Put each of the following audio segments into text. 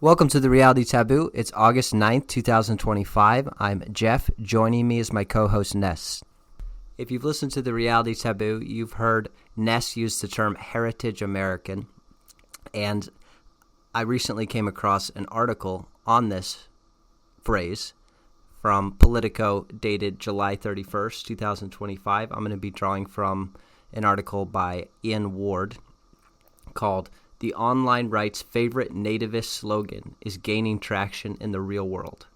Welcome to The Reality Taboo. It's August 9th, 2025. I'm Jeff. Joining me is my co-host, Ness. If you've listened to The Reality Taboo, you've heard Ness use the term Heritage American. And I recently came across an article on this phrase from Politico dated July 31st, 2025. I'm going to be drawing from an article by Ian Ward called "The Online Right's Favorite Nativist Slogan is Gaining Traction in the Real World."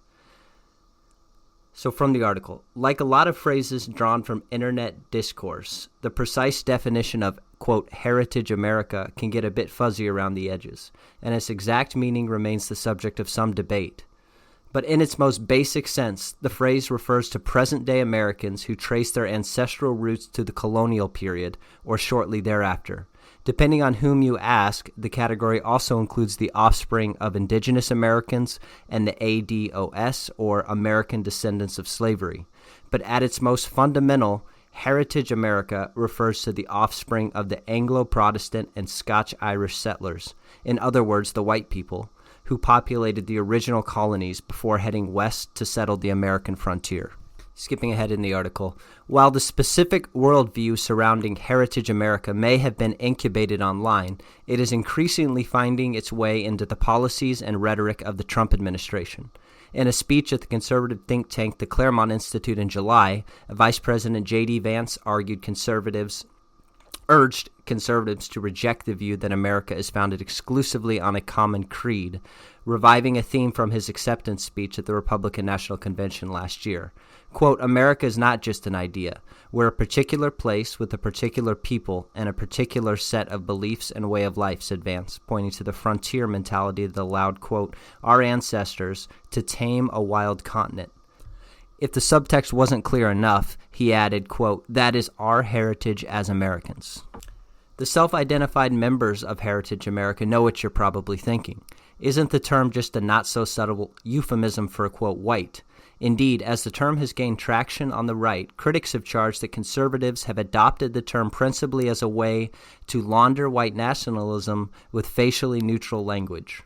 So from the article, like a lot of phrases drawn from internet discourse, the precise definition of, quote, Heritage America can get a bit fuzzy around the edges, and its exact meaning remains the subject of some debate. But in its most basic sense, the phrase refers to present-day Americans who trace their ancestral roots to the colonial period or shortly thereafter. Depending on whom you ask, the category also includes the offspring of indigenous Americans and the ADOS, or American Descendants of Slavery. But at its most fundamental, Heritage America refers to the offspring of the Anglo-Protestant and Scotch-Irish settlers, in other words, the white people, who populated the original colonies before heading west to settle the American frontier. Skipping ahead in the article, while the specific worldview surrounding Heritage America may have been incubated online, it is increasingly finding its way into the policies and rhetoric of the Trump administration. In a speech at the conservative think tank the Claremont Institute in July, Vice President J.D. Vance urged conservatives to reject the view that America is founded exclusively on a common creed, reviving a theme from his acceptance speech at the Republican National Convention last year. Quote, America is not just an idea. We're a particular place with a particular people and a particular set of beliefs and way of life, said Vance, pointing to the frontier mentality that allowed, quote, our ancestors to tame a wild continent. If the subtext wasn't clear enough, he added, quote, that is our heritage as Americans. The self-identified members of Heritage America know what you're probably thinking. Isn't the term just a not-so-subtle euphemism for, quote, white? Indeed, as the term has gained traction on the right, critics have charged that conservatives have adopted the term principally as a way to launder white nationalism with facially neutral language.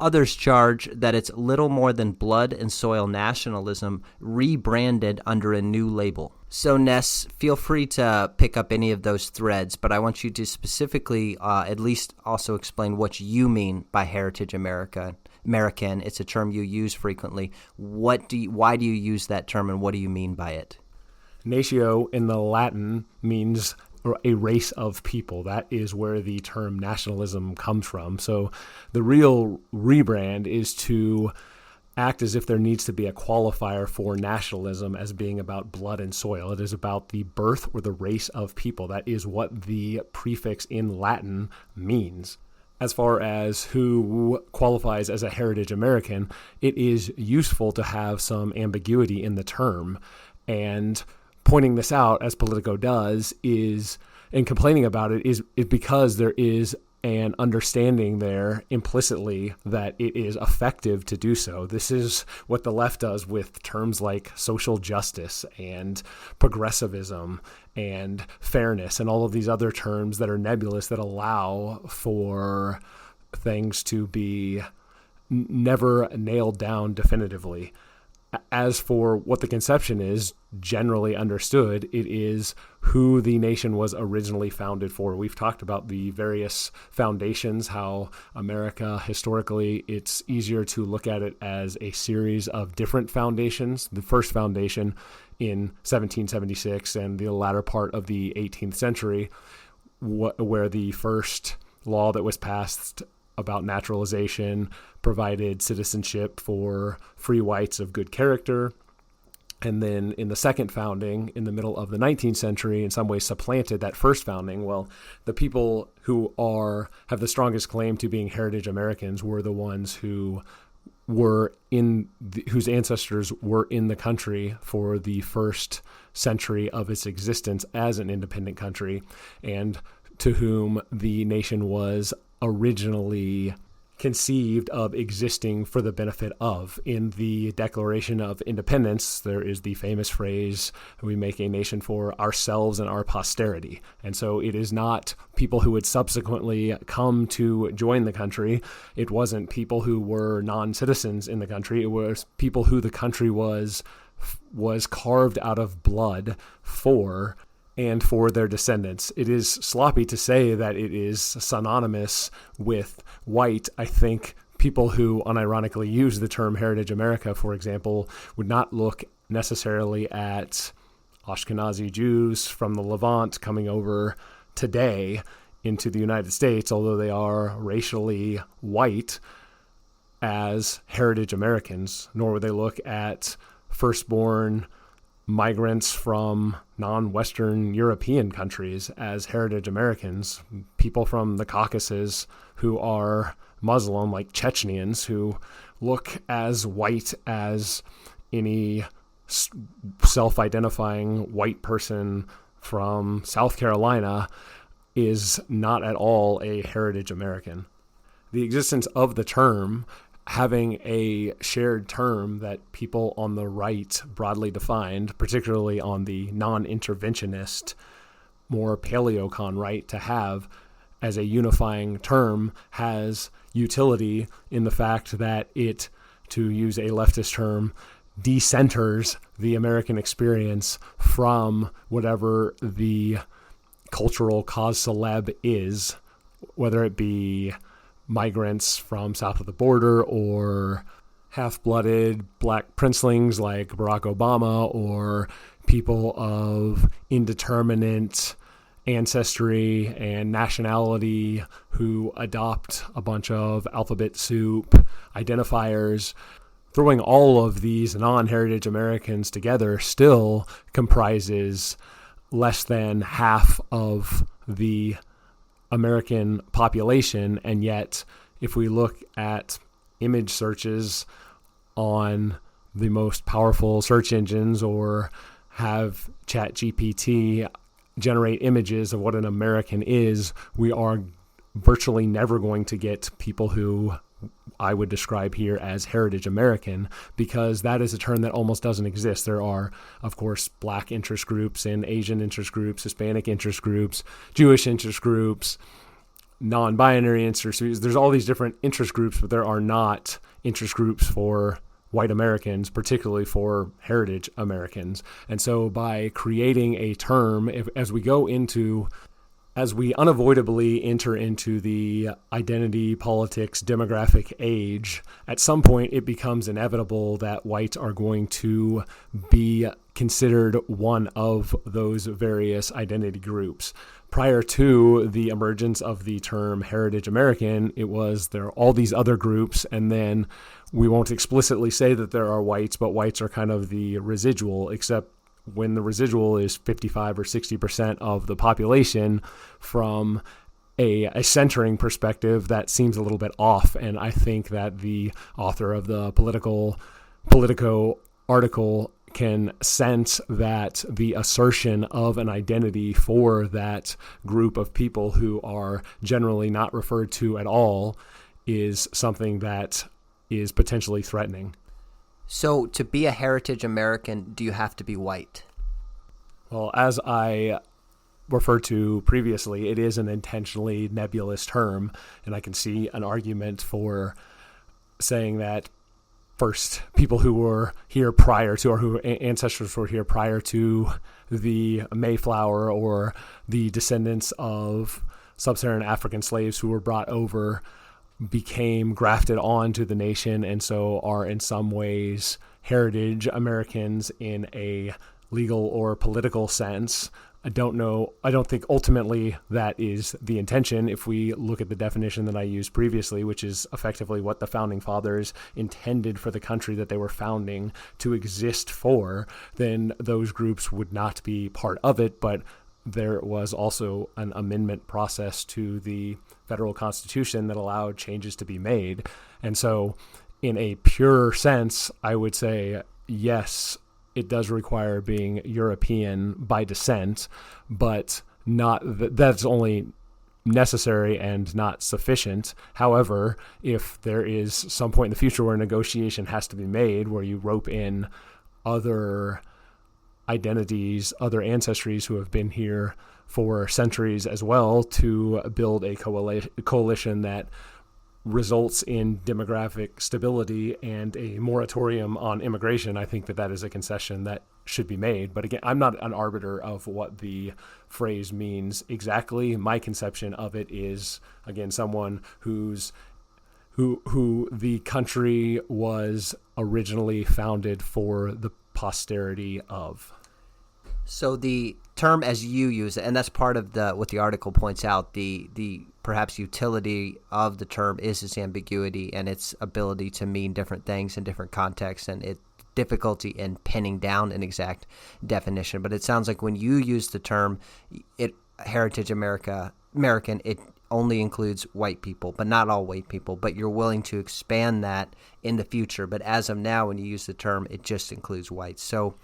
Others charge that it's little more than blood and soil nationalism rebranded under a new label. So, Ness, feel free to pick up any of those threads, but I want you to specifically at least also explain what you mean by Heritage American. It's a term you use frequently. Why do you use that term, and what do you mean by it? Natio in the Latin means a race of people. That is where the term nationalism comes from. So the real rebrand is to act as if there needs to be a qualifier for nationalism as being about blood and soil. It is about the birth or the race of people. That is what the prefix in Latin means. As far as who qualifies as a Heritage American, it is useful to have some ambiguity in the term. And pointing this out, as Politico does, and complaining about it, is because there is an understanding there implicitly that it is effective to do so. This is what the left does with terms like social justice and progressivism and fairness and all of these other terms that are nebulous that allow for things to be never nailed down definitively. As for what the conception is, generally understood, it is who the nation was originally founded for. We've talked about the various foundations, how America, historically, it's easier to look at it as a series of different foundations. The first foundation in 1776 and the latter part of the 18th century, where the first law that was passed about naturalization provided citizenship for free whites of good character. And then in the second founding, in the middle of the 19th century, in some ways supplanted that first founding. Well, the people who have the strongest claim to being Heritage Americans were the ones who whose ancestors were in the country for the first century of its existence as an independent country, and to whom the nation was originally conceived of existing for the benefit of. In the Declaration of Independence, there is the famous phrase, we make a nation for ourselves and our posterity. And so it is not people who would subsequently come to join the country. It wasn't people who were non-citizens in the country. It was people who the country was carved out of blood for, and for their descendants. It is sloppy to say that it is synonymous with white. I think people who unironically use the term Heritage America, for example, would not look necessarily at Ashkenazi Jews from the Levant coming over today into the United States, although they are racially white, as Heritage Americans, nor would they look at firstborn migrants from non-Western European countries as Heritage Americans, people from the Caucasus who are Muslim, like Chechens, who look as white as any self-identifying white person from South Carolina, is not at all a Heritage American. The existence of the term, having a shared term that people on the right broadly defined, particularly on the non-interventionist, more paleocon right to have as a unifying term, has utility in the fact that it, to use a leftist term, decenters the American experience from whatever the cultural cause célèbre is, whether it be migrants from south of the border or half-blooded black princelings like Barack Obama, or people of indeterminate ancestry and nationality who adopt a bunch of alphabet soup identifiers. Throwing all of these non-Heritage Americans together still comprises less than half of the American population, and yet if we look at image searches on the most powerful search engines, or have ChatGPT generate images of what an American is, we are virtually never going to get people who I would describe here as Heritage American, because that is a term that almost doesn't exist. There are, of course, black interest groups and Asian interest groups, Hispanic interest groups, Jewish interest groups, non-binary interest groups. There's all these different interest groups, but there are not interest groups for white Americans, particularly for Heritage Americans. And so by creating a term, as we unavoidably enter into the identity politics demographic age, at some point it becomes inevitable that whites are going to be considered one of those various identity groups. Prior to the emergence of the term Heritage American, there are all these other groups, and then we won't explicitly say that there are whites, but whites are kind of the residual, except when the residual is 55 or 60% of the population. From a centering perspective, that seems a little bit off. And I think that the author of the Politico article can sense that the assertion of an identity for that group of people who are generally not referred to at all is something that is potentially threatening. So to be a Heritage American, do you have to be white? Well, as I referred to previously, it is an intentionally nebulous term, and I can see an argument for saying that first, people who were here prior to, or who ancestors were here prior to the Mayflower, or the descendants of sub-Saharan African slaves who were brought over, became grafted onto the nation, and so are in some ways Heritage Americans in a legal or political sense. I don't think ultimately that is the intention. If we look at the definition that I used previously, which is effectively what the founding fathers intended for the country that they were founding to exist for, then those groups would not be part of it. But there was also an amendment process to the federal constitution that allowed changes to be made. And so in a pure sense, I would say, yes, it does require being European by descent, but not that's only necessary and not sufficient. However, if there is some point in the future where a negotiation has to be made, where you rope in other identities, other ancestries who have been here for centuries as well, to build a coalition that results in demographic stability and a moratorium on immigration, I think that is a concession that should be made. But again, I'm not an arbiter of what the phrase means exactly. My conception of it is, again, someone who the country was originally founded for the posterity of. So the term as you use it, and that's part of what the article points out, the perhaps utility of the term is its ambiguity and its ability to mean different things in different contexts, and its difficulty in pinning down an exact definition. But it sounds like when you use the term Heritage American, it only includes white people, but not all white people. But you're willing to expand that in the future. But as of now, when you use the term, it just includes whites. So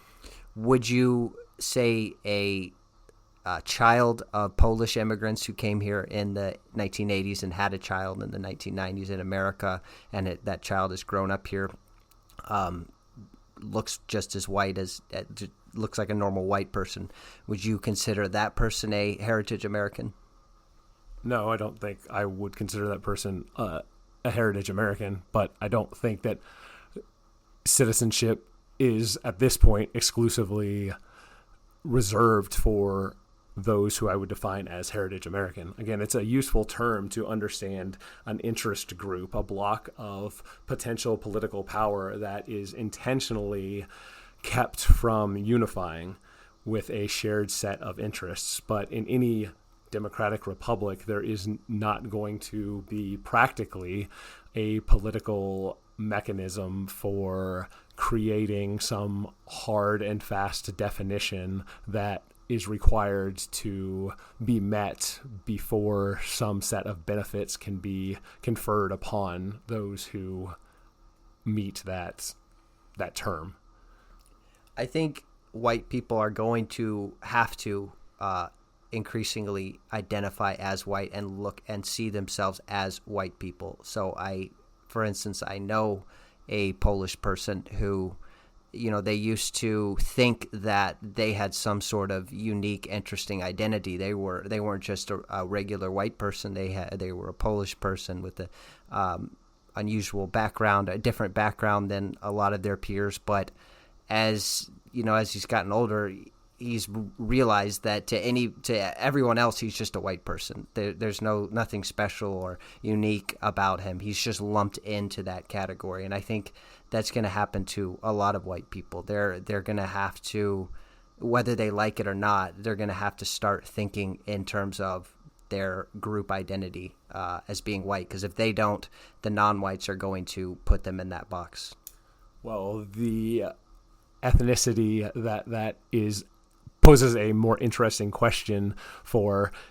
would you say a child of Polish immigrants who came here in the 1980s and had a child in the 1990s in America, and that child has grown up here, looks just as white looks like a normal white person, would you consider that person a heritage American? No, I don't think I would consider that person a heritage American, but I don't think that citizenship is at this point exclusively reserved for those who I would define as heritage American. Again, it's a useful term to understand an interest group, a block of potential political power that is intentionally kept from unifying with a shared set of interests. But in any democratic republic, there is not going to be practically a political mechanism for creating some hard and fast definition that is required to be met before some set of benefits can be conferred upon those who meet that term. I think white people are going to have to increasingly identify as white and look and see themselves as white people. So for instance, I know a Polish person who, they used to think that they had some sort of unique, interesting identity. They weren't just a regular white person. They were a Polish person with a unusual background, a different background than a lot of their peers. But as he's gotten older, he's realized that to everyone else, he's just a white person. There's nothing special or unique about him. He's just lumped into that category. And I think that's going to happen to a lot of white people. They're going to have to, whether they like it or not, they're going to have to start thinking in terms of their group identity as being white. Because if they don't, the non-whites are going to put them in that box. Well, the ethnicity that is poses a more interesting question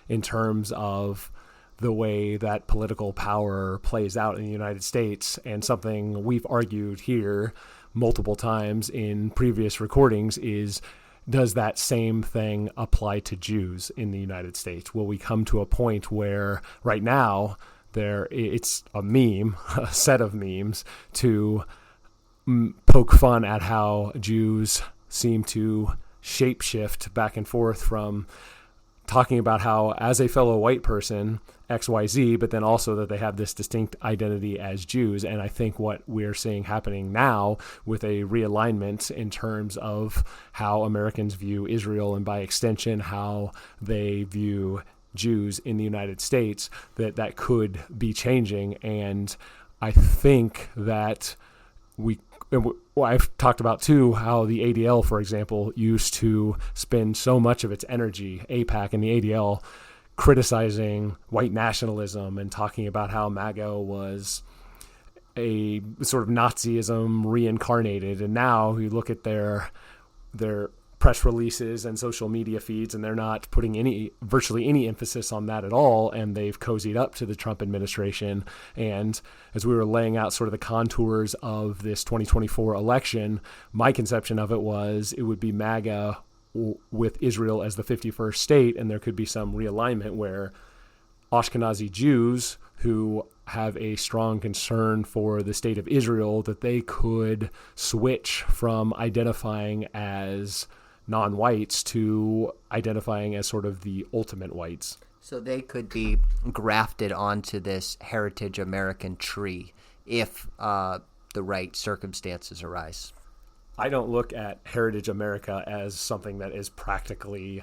in terms of the way that political power plays out in the United States, and something we've argued here multiple times in previous recordings is, does that same thing apply to Jews in the United States? Will we come to a point where right now it's a meme, a set of memes to poke fun at how Jews seem to shapeshift back and forth from talking about how, as a fellow white person, XYZ, but then also that they have this distinct identity as Jews. And I think what we're seeing happening now with a realignment in terms of how Americans view Israel, and by extension how they view Jews in the United States, that could be changing. And I think that I've talked about too how the ADL, for example, used to spend so much of its energy, AIPAC and the ADL, criticizing white nationalism and talking about how MAGA was a sort of Nazism reincarnated. And now you look at their press releases and social media feeds, and they're not putting virtually any emphasis on that at all. And they've cozied up to the Trump administration. And as we were laying out sort of the contours of this 2024 election, my conception of it was it would be MAGA with Israel as the 51st state, and there could be some realignment where Ashkenazi Jews who have a strong concern for the state of Israel, that they could switch from identifying as non-whites to identifying as sort of the ultimate whites. So they could be grafted onto this heritage American tree if the right circumstances arise. I don't look at Heritage America as something that is practically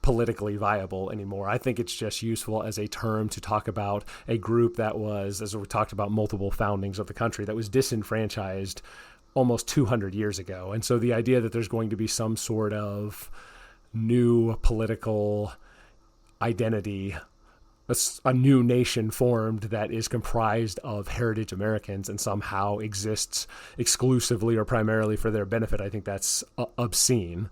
politically viable anymore. I think it's just useful as a term to talk about a group that was, as we talked about multiple foundings of the country, that was disenfranchised almost 200 years ago. And so the idea that there's going to be some sort of new political identity, a new nation formed that is comprised of heritage Americans and somehow exists exclusively or primarily for their benefit, I think that's obscene.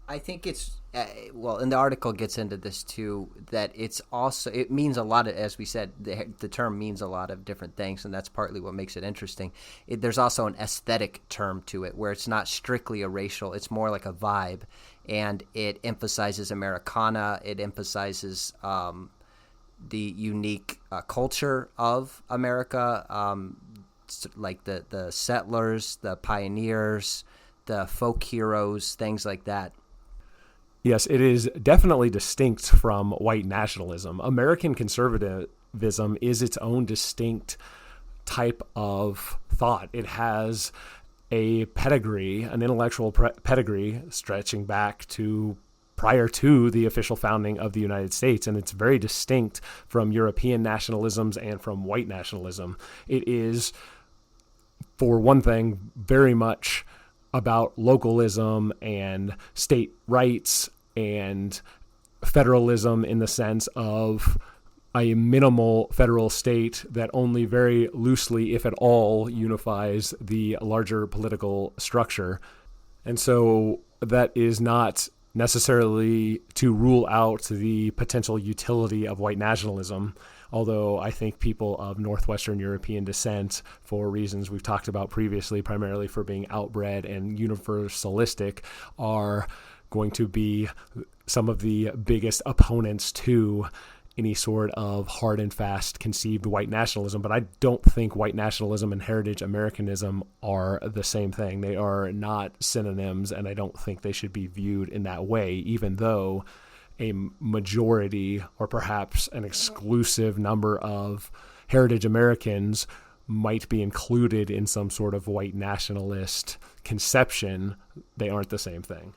I think it's, and the article gets into this too, that it means a lot of, as we said, the term means a lot of different things, and that's partly what makes it interesting. There's also an aesthetic term to it, where it's not strictly a racial, it's more like a vibe, and it emphasizes Americana, it emphasizes the unique culture of America, like the settlers, the pioneers, the folk heroes, things like that. Yes, it is definitely distinct from white nationalism. American conservatism is its own distinct type of thought. It has a pedigree, an intellectual pedigree stretching back to prior to the official founding of the United States, and it's very distinct from European nationalisms and from white nationalism. It is, for one thing, very much about localism and state rights and federalism in the sense of a minimal federal state that only very loosely, if at all, unifies the larger political structure. And so that is not necessarily to rule out the potential utility of white nationalism, although I think people of Northwestern European descent, for reasons we've talked about previously, primarily for being outbred and universalistic, are going to be some of the biggest opponents to any sort of hard and fast conceived white nationalism. But I don't think white nationalism and heritage Americanism are the same thing. They are not synonyms, and I don't think they should be viewed in that way, even though a majority or perhaps an exclusive number of heritage Americans might be included in some sort of white nationalist conception. They aren't the same thing.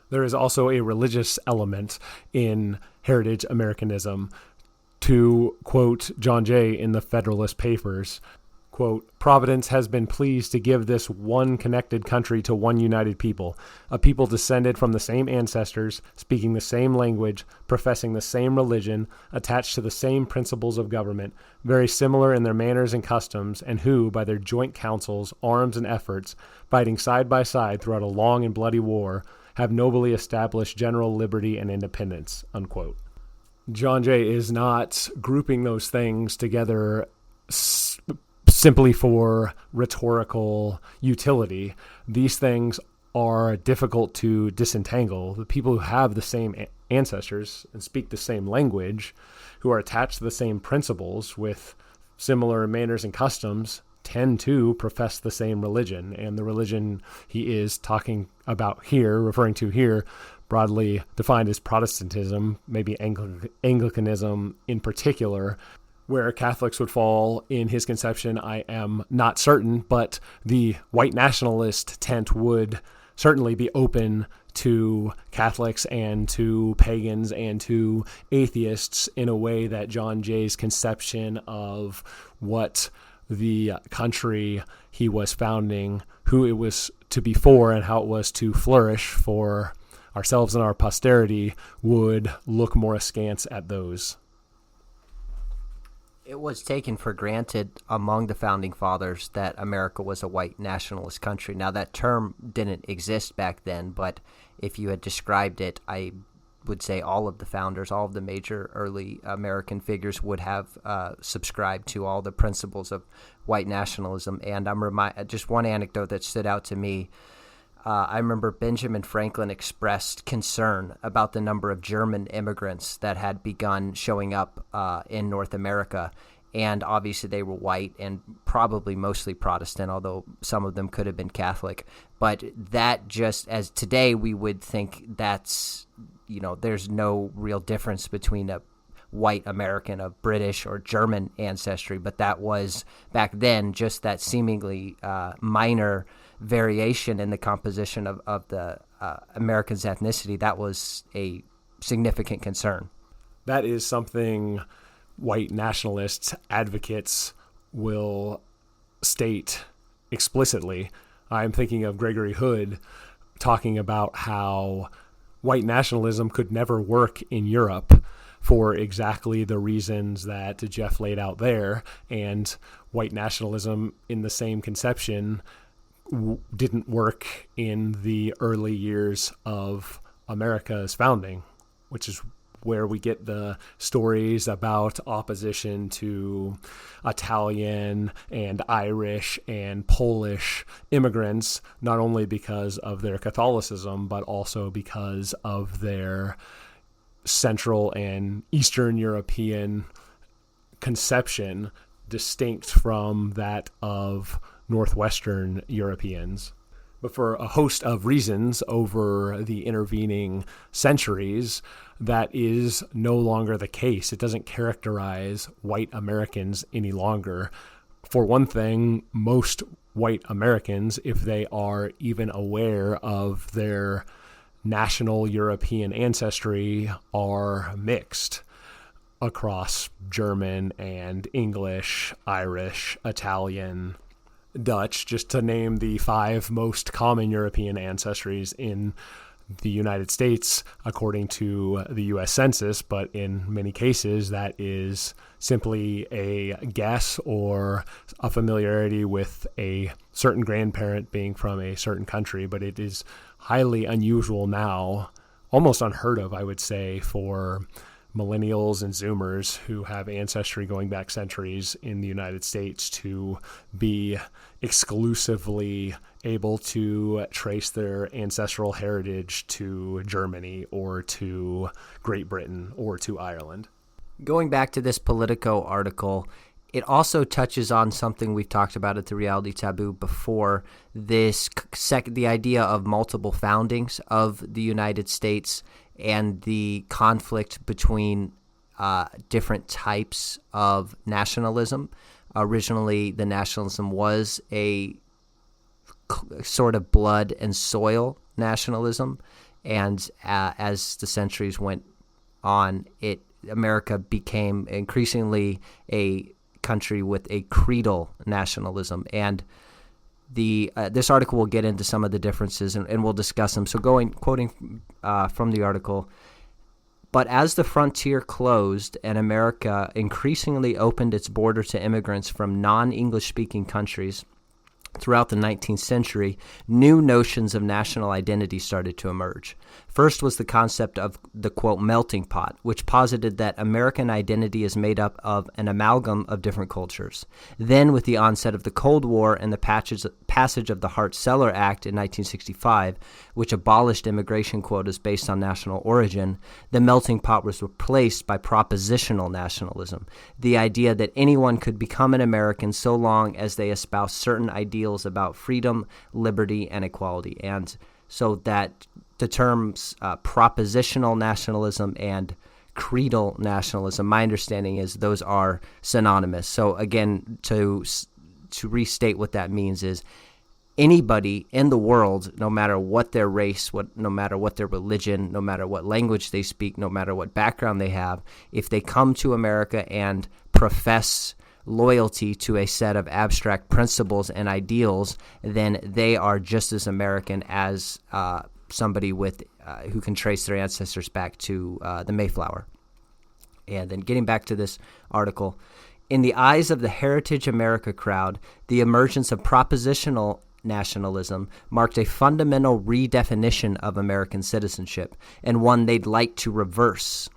There is also a religious element in heritage Americanism. To quote John Jay in the Federalist Papers, quote, "Providence has been pleased to give this one connected country to one united people, a people descended from the same ancestors, speaking the same language, professing the same religion, attached to the same principles of government, very similar in their manners and customs, and who, by their joint counsels, arms, and efforts, fighting side by side throughout a long and bloody war, have nobly established general liberty and independence," unquote. John Jay is not grouping those things together simply for rhetorical utility. These things are difficult to disentangle. The people who have the same ancestors and speak the same language, who are attached to the same principles with similar manners and customs, tend to profess the same religion. And the religion he is talking about here, referring to here, broadly defined as Protestantism, maybe Anglicanism in particular, where Catholics would fall in his conception, I am not certain, but the white nationalist tent would certainly be open to Catholics and to pagans and to atheists in a way that John Jay's conception of what the country he was founding, who it was to be for, and how it was to flourish for ourselves and our posterity, would look more askance at those. It was taken for granted among the founding fathers that America was a white nationalist country. Now, that term didn't exist back then, but if you had described it, I would say all of the founders, all of the major early American figures would have subscribed to all the principles of white nationalism. And I'm just one anecdote that stood out to me. I remember Benjamin Franklin expressed concern about the number of German immigrants that had begun showing up in North America. And obviously they were white and probably mostly Protestant, although some of them could have been Catholic. But that just, as today we would think that's, there's no real difference between a white American of British or German ancestry. But that was, back then, just that seemingly minor variation in the composition of the Americans' ethnicity. That was a significant concern. That is something white nationalists, advocates will state explicitly. I'm thinking of Gregory Hood talking about how white nationalism could never work in Europe for exactly the reasons that Jeff laid out there, and white nationalism in the same conception didn't work in the early years of America's founding, which is where we get the stories about opposition to Italian and Irish and Polish immigrants, not only because of their Catholicism, but also because of their Central and Eastern European conception, distinct from that of Northwestern Europeans. But for a host of reasons over the intervening centuries, that is no longer the case. It doesn't characterize white Americans any longer. For one thing, most white Americans, if they are even aware of their national European ancestry, are mixed across German and English, Irish, Italian, Dutch, just to name the 5 most common European ancestries in the United States, according to the U.S. Census. But in many cases, that is simply a guess or a familiarity with a certain grandparent being from a certain country. But it is highly unusual now, almost unheard of, I would say, for millennials and Zoomers who have ancestry going back centuries in the United States to be exclusively able to trace their ancestral heritage to Germany or to Great Britain or to Ireland. Going back to this Politico article, it also touches on something we've talked about at the Reality Taboo before, the idea of multiple foundings of the United States and the conflict between different types of nationalism. Originally, the nationalism was a sort of blood and soil nationalism, and as the centuries went on, America became increasingly a country with a creedal nationalism. And this article will get into some of the differences, and we'll discuss them. So quoting from the article, but as the frontier closed and America increasingly opened its border to immigrants from non-English speaking countries throughout the 19th century, new notions of national identity started to emerge. First was the concept of the, quote, melting pot, which posited that American identity is made up of an amalgam of different cultures. Then, with the onset of the Cold War and the passage of the Hart-Celler Act in 1965, which abolished immigration quotas based on national origin, the melting pot was replaced by propositional nationalism, the idea that anyone could become an American so long as they espouse certain ideals about freedom, liberty, and equality. And so that the terms propositional nationalism and creedal nationalism, my understanding is those are synonymous. So again, to restate what that means is anybody in the world, no matter what their race, no matter what their religion, no matter what language they speak, no matter what background they have, if they come to America and profess loyalty to a set of abstract principles and ideals, then they are just as American as somebody with who can trace their ancestors back to the Mayflower. And then getting back to this article, in the eyes of the Heritage America crowd, the emergence of propositional nationalism marked a fundamental redefinition of American citizenship, and one they'd like to reverse.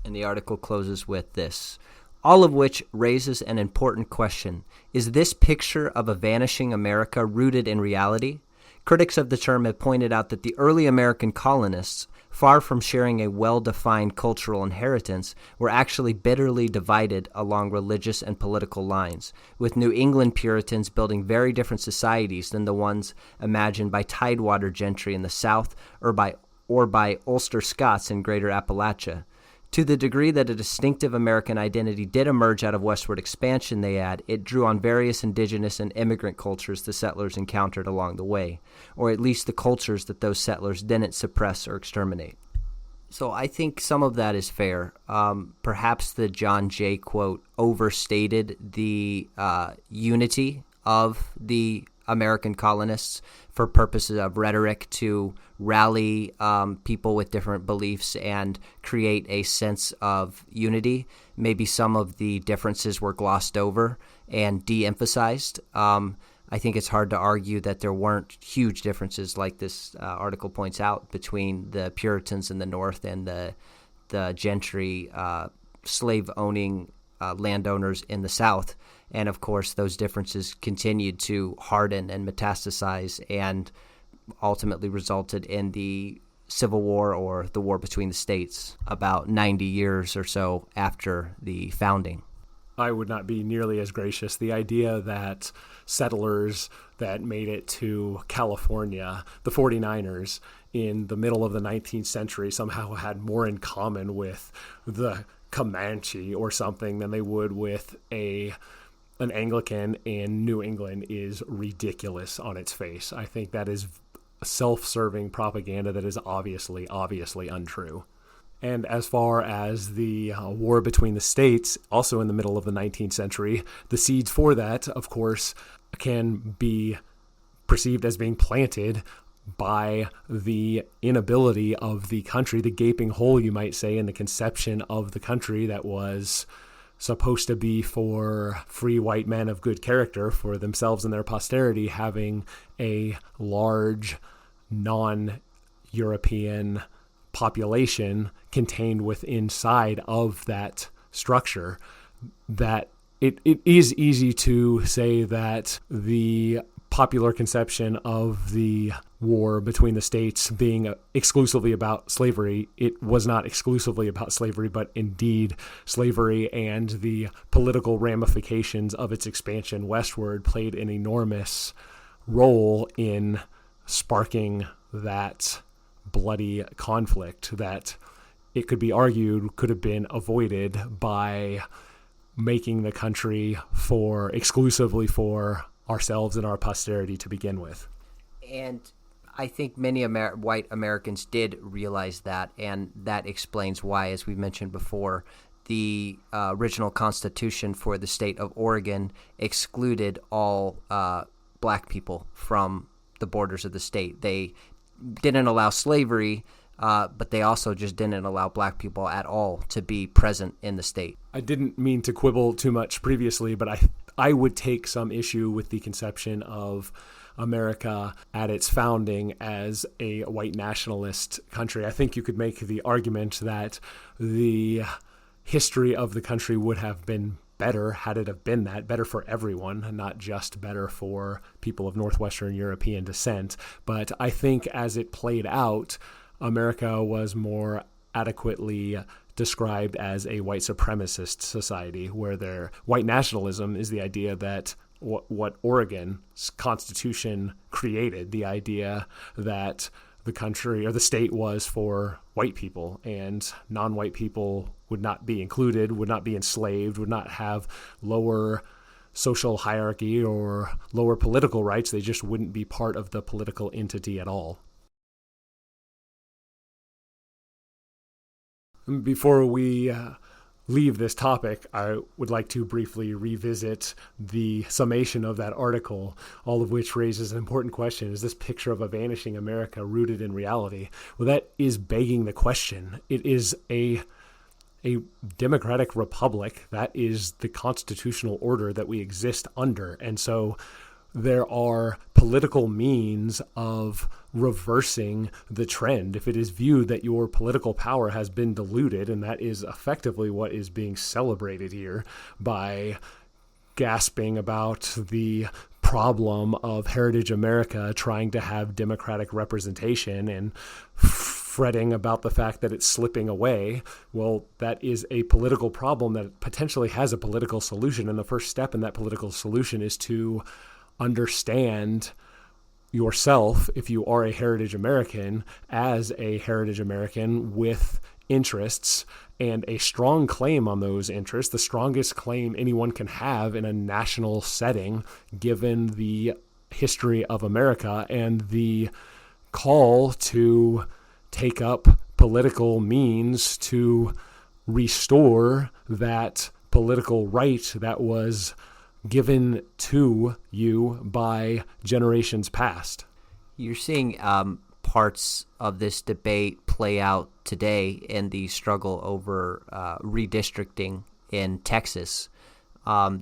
And the article closes with this: all of which raises an important question. Is this picture of a vanishing America rooted in reality? Critics of the term have pointed out that the early American colonists, far from sharing a well-defined cultural inheritance, were actually bitterly divided along religious and political lines, with New England Puritans building very different societies than the ones imagined by Tidewater gentry in the South or by Ulster Scots in Greater Appalachia. To the degree that a distinctive American identity did emerge out of westward expansion, they add, it drew on various indigenous and immigrant cultures the settlers encountered along the way, or at least the cultures that those settlers didn't suppress or exterminate. So I think some of that is fair. Perhaps the John Jay quote overstated the unity of the American colonists for purposes of rhetoric to rally people with different beliefs and create a sense of unity. Maybe some of the differences were glossed over and de-emphasized. I think it's hard to argue that there weren't huge differences, like this article points out, between the Puritans in the North and the gentry slave-owning landowners in the South. And, of course, those differences continued to harden and metastasize and ultimately resulted in the Civil War, or the War between the states, about 90 years or so after the founding. I would not be nearly as gracious. The idea that settlers that made it to California, the 49ers, in the middle of the 19th century somehow had more in common with the Comanche or something than they would with an Anglican in New England is ridiculous on its face. I think that is self-serving propaganda that is obviously untrue. And as far as the war between the states, also in the middle of the 19th century, the seeds for that, of course, can be perceived as being planted by the inability of the country, the gaping hole, you might say, in the conception of the country that was supposed to be for free white men of good character, for themselves and their posterity, having a large non-European population contained inside of that structure. That it is easy to say that the popular conception of the war between the states being exclusively about slavery, it was not exclusively about slavery, but indeed slavery and the political ramifications of its expansion westward played an enormous role in sparking that bloody conflict that it could be argued could have been avoided by making the country exclusively for ourselves and our posterity to begin with. And I think many white Americans did realize that, and that explains why, as we mentioned before, the original Constitution for the state of Oregon excluded all black people from the borders of the state. They didn't allow slavery, but they also just didn't allow black people at all to be present in the state. I didn't mean to quibble too much previously, but I would take some issue with the conception of America at its founding as a white nationalist country. I think you could make the argument that the history of the country would have been better had it have been that, better for everyone, not just better for people of Northwestern European descent. But I think as it played out, America was more adequately described as a white supremacist society, where their white nationalism is the idea that what Oregon's constitution created, the idea that the country or the state was for white people and non-white people would not be included, would not be enslaved, would not have lower social hierarchy or lower political rights. They just wouldn't be part of the political entity at all. Before we leave this topic, I would like to briefly revisit the summation of that article, all of which raises an important question. Is this picture of a vanishing America rooted in reality? Well, that is begging the question. It is a democratic republic. That is the constitutional order that we exist under. And so there are political means of reversing the trend if it is viewed that your political power has been diluted, and that is effectively what is being celebrated here by gasping about the problem of Heritage America trying to have democratic representation and fretting about the fact that it's slipping away. Well, that is a political problem that potentially has a political solution. And the first step in that political solution is to understand yourself, if you are a Heritage American, as a Heritage American with interests and a strong claim on those interests, the strongest claim anyone can have in a national setting, given the history of America and the call to take up political means to restore that political right that was given to you by generations past. You're seeing parts of this debate play out today in the struggle over redistricting in Texas. Some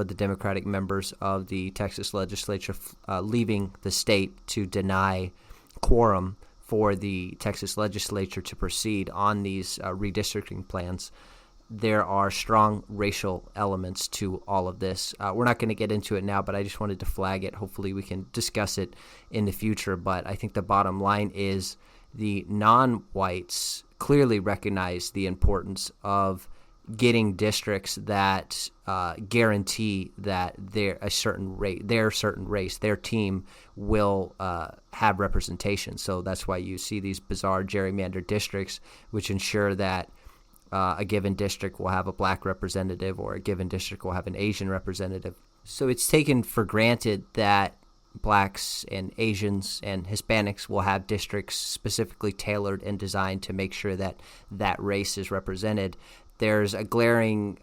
of the Democratic members of the Texas legislature leaving the state to deny quorum for the Texas legislature to proceed on these redistricting plans. There are strong racial elements to all of this. We're not going to get into it now, but I just wanted to flag it. Hopefully we can discuss it in the future. But I think the bottom line is the non-whites clearly recognize the importance of getting districts that guarantee that their certain race, their team will have representation. So that's why you see these bizarre gerrymandered districts, which ensure that a given district will have a black representative or a given district will have an Asian representative. So it's taken for granted that blacks and Asians and Hispanics will have districts specifically tailored and designed to make sure that that race is represented. There's a glaring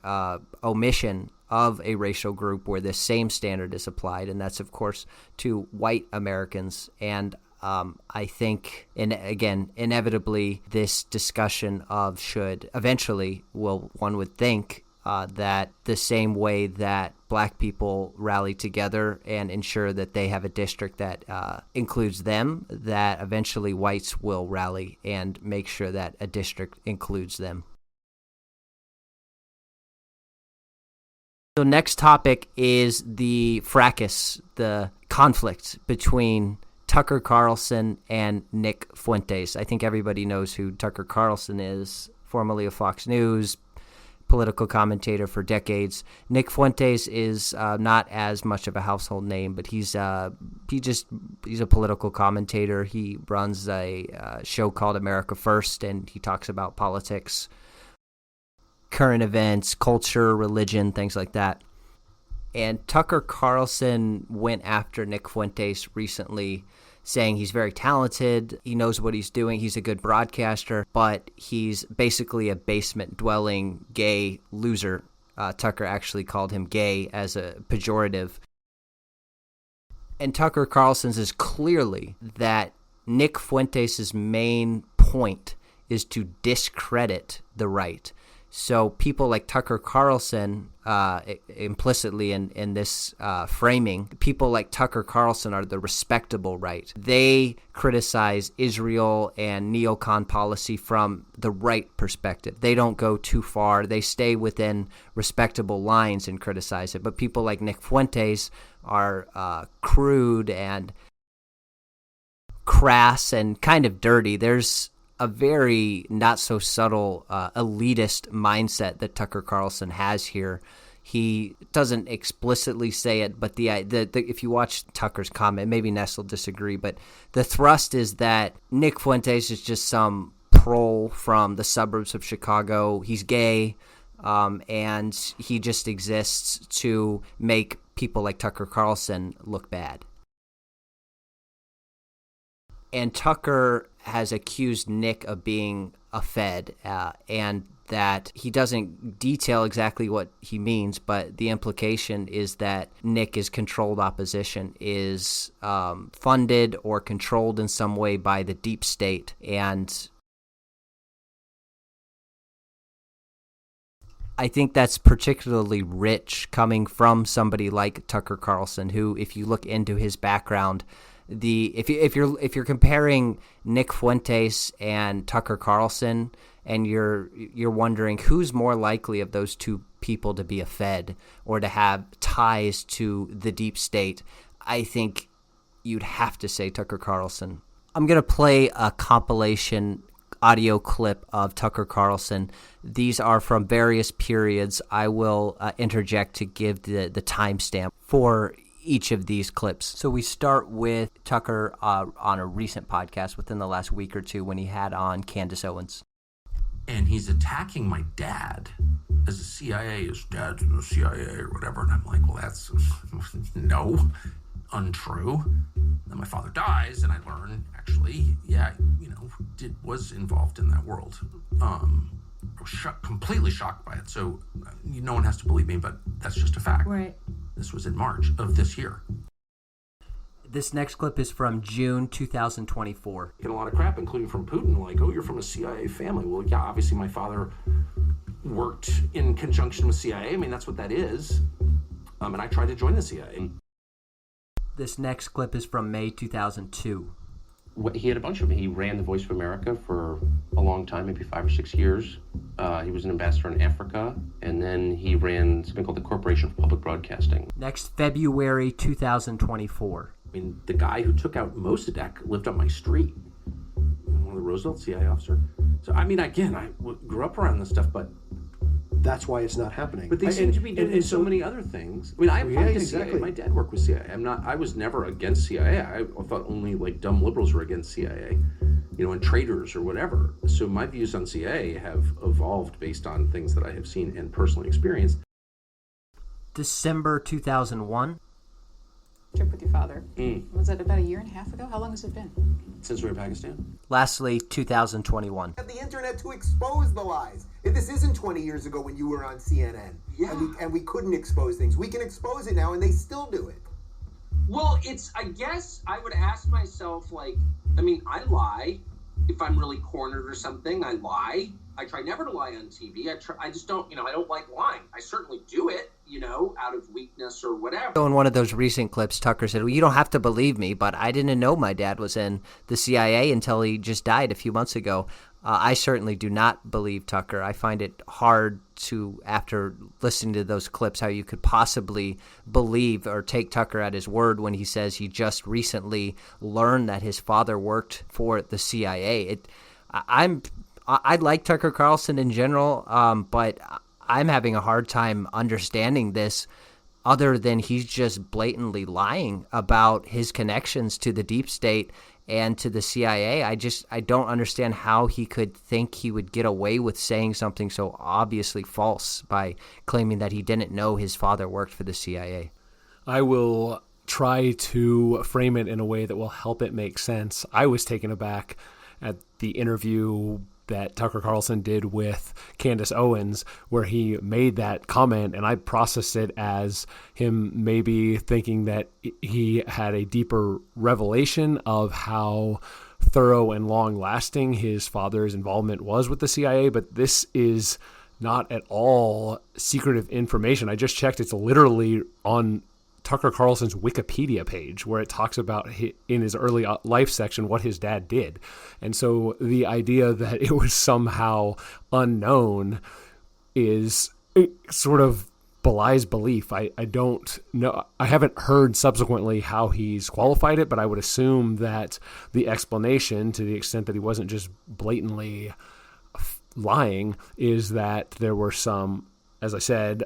omission of a racial group where this same standard is applied, and that's, of course, to white Americans. And I think, and again, inevitably, this discussion of should eventually, one would think, that the same way that black people rally together and ensure that they have a district that includes them, that eventually whites will rally and make sure that a district includes them. So next topic is the fracas, the conflict between Tucker Carlson and Nick Fuentes. I think everybody knows who Tucker Carlson is, formerly of Fox News, political commentator for decades. Nick Fuentes is not as much of a household name, but he's a political commentator. He runs a show called America First, and he talks about politics, current events, culture, religion, things like that. And Tucker Carlson went after Nick Fuentes recently, saying he's very talented, he knows what he's doing, he's a good broadcaster, but he's basically a basement-dwelling gay loser. Tucker actually called him gay as a pejorative. And Tucker Carlson's is clearly that Nick Fuentes' main point is to discredit the right. So people like Tucker Carlson, implicitly in this framing, people like Tucker Carlson are the respectable right. They criticize Israel and neocon policy from the right perspective. They don't go too far. They stay within respectable lines and criticize it. But people like Nick Fuentes are crude and crass and kind of dirty. There's a very not so subtle elitist mindset that Tucker Carlson has here. He doesn't explicitly say it, but the if you watch Tucker's comment, maybe Ness will disagree, but the thrust is that Nick Fuentes is just some prole from the suburbs of Chicago. He's gay, and he just exists to make people like Tucker Carlson look bad. And Tucker has accused Nick of being a Fed, and that he doesn't detail exactly what he means, but the implication is that Nick is controlled opposition, is funded or controlled in some way by the deep state. And I think that's particularly rich coming from somebody like Tucker Carlson, who, if you look into his background, if you're comparing Nick Fuentes and Tucker Carlson, and you're wondering who's more likely of those two people to be a Fed or to have ties to the deep state, I think you'd have to say Tucker Carlson. I'm going to play a compilation audio clip of Tucker Carlson. These are from various periods. I will interject to give the timestamp for each of these clips. So we start with Tucker on a recent podcast within the last week or two when he had on Candace Owens. And he's attacking my dad as the CIA, his dad's in the CIA or whatever. And I'm like, well, that's no, untrue. Then my father dies, and I learn, actually, yeah, was involved in that world. I was completely shocked by it. So no one has to believe me, but that's just a fact. Right. This was in March of this year. This next clip is from June 2024. Get a lot of crap, including from Putin, like, oh, you're from a CIA family. Well, yeah, obviously my father worked in conjunction with CIA. I mean, that's what that is. And I tried to join the CIA. This next clip is from May 2002. He had a bunch of them. He ran the Voice of America for a long time, maybe 5 or 6 years. He was an ambassador in Africa, and then he ran something called the Corporation for Public Broadcasting. Next, February 2024. I mean, the guy who took out Mossadegh lived on my street. One of the Roosevelt CIA officer. So, I mean, again, I grew up around this stuff, but that's why it's not happening. But they seem to be doing so many other things. I mean, I applied to CIA. My dad worked with CIA. I was never against CIA. I thought only like dumb liberals were against CIA, and traitors or whatever. So my views on CIA have evolved based on things that I have seen and personally experienced. December 2001. Trip with your father. Was it about a year and a half ago? How long has it been? Since we were in Pakistan. Lastly, 2021. The internet to expose the lies. If this isn't 20 years ago when you were on CNN, and we couldn't expose things, we can expose it now, and they still do it. Well, I guess I would ask myself, I lie. If I'm really cornered or something, I lie. I try never to lie on TV. I just don't, I don't like lying. I certainly do it, out of weakness or whatever. So in one of those recent clips, Tucker said, well, you don't have to believe me, but I didn't know my dad was in the CIA until he just died a few months ago. I certainly do not believe Tucker. I find it hard to, after listening to those clips, how you could possibly believe or take Tucker at his word when he says he just recently learned that his father worked for the CIA. I like Tucker Carlson in general, but I'm having a hard time understanding this other than he's just blatantly lying about his connections to the deep state and to the CIA. I don't understand how he could think he would get away with saying something so obviously false by claiming that he didn't know his father worked for the CIA. I will try to frame it in a way that will help it make sense. I was taken aback at the interview that Tucker Carlson did with Candace Owens, where he made that comment, and I processed it as him maybe thinking that he had a deeper revelation of how thorough and long-lasting his father's involvement was with the CIA, but this is not at all secretive information. I just checked. It's literally on Tucker Carlson's Wikipedia page, where it talks about in his early life section what his dad did. And so the idea that it was somehow unknown is sort of belies belief. I don't know. I haven't heard subsequently how he's qualified it, but I would assume that the explanation, to the extent that he wasn't just blatantly lying, is that there were some, as I said,